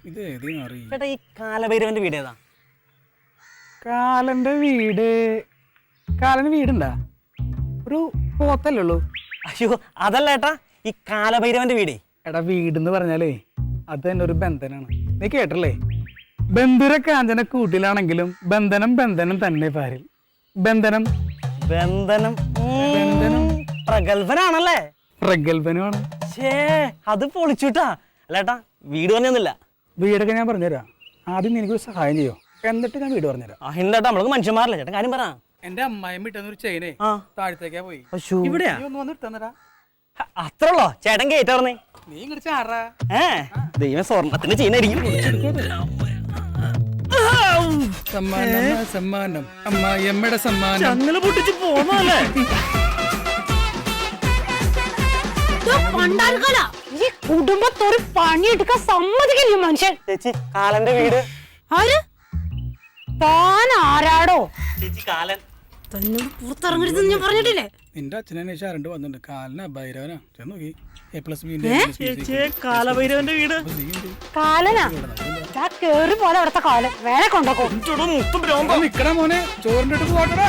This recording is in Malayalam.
ഇത് ഏതേ മാറി ചേട്ടാ ഈ കാലഭൈരവന്റെ വീട് ഏതാ? കാലന്റെ വീട് കാലന് വീടുണ്ടാ? ഒരു പോത്തല്ലേ ഉള്ളൂ. അയ്യോ അതല്ല ഏട്ടാ, ഈ കാലഭൈരവന്റെ വീടേ. എടാ വീടെന്ന് പറഞ്ഞാലേ അത് തന്നെ ഒരു ബന്ധനാണ്. നീ കേട്ടല്ലേ? ബന്ധുര കാഞ്ചന കൂട്ടിലാണെങ്കിലും ബന്ധനം ബന്ധനം തന്നെ പാരിൽ. ബന്ധനം ബന്ധനം ബന്ധനം പ്രഗത്ഭനാണല്ലേ? പ്രഗത്ഭനുമാണ്. ഛേ അത് പൊളിച്ചുട്ടാ. അല്ല ഏട്ടാ വീട് പറഞ്ഞൊന്നുമില്ല. വീടൊക്കെ ഞാൻ പറഞ്ഞുതരാം. ആദ്യം എനിക്കൊരു സഹായം ചെയ്യോ, എന്നിട്ട് ഞാൻ വീട് പറഞ്ഞുതരാം. എന്താ നമ്മൾക്ക് മനുഷ്യന്മാരല്ലേ ചേട്ടാ, കാര്യം പറ. എന്റെ അമ്മായിയും വിട്ടെന്നൊരു ചെയിനെ താഴത്തേക്കാ പോയി. ഇവിടെയാ? നീ ഒന്ന് വന്ന് എടുത്തന്നടാ. അത്ര ഉള്ളോ ചേട്ടൻ കേട്ടാ പറഞ്ഞേ? നീ ഇങ്ങോട്ട് ചാടാ. ദൈവം സ്വർണത്തിന് ചെയ്യുന്നായിരിക്കും. സമ്മാനം സമ്മാനം അമ്മായിയമ്മയുടെ സമ്മാനം. ചങ്ങല പൊട്ടിച്ച് പോന്നല്ലേ? ഈ കുടുംബത്തോട് പണിയെടുക്കാൻ സമ്മതിക്കില്ല മനുഷ്യൻ. ചേച്ചി കാലന്റെ വീട്. ആര്? താൻ ആരാടോ? ചേച്ചി കാലൻ. തന്നോട് പുറത്തിറങ്ങരുത് ഞാൻ പറഞ്ഞിട്ടില്ലേ? നിന്റെ അച്ഛനെ ഷാരണ്ട് വന്നിട്ടുണ്ട്. കാലനാ ഭൈരവനാ ചെന്ന് നോക്കി. കാലഭൈരവന്റെ വീട്. കാലനാ കേറി പോലെ അവിടുത്തെ കാലൻ വേറെ കൊണ്ടോക്കോ. നിക്കടാ മോനെ, ചോറിന്റെ അടുത്ത് പോട്ടടാ.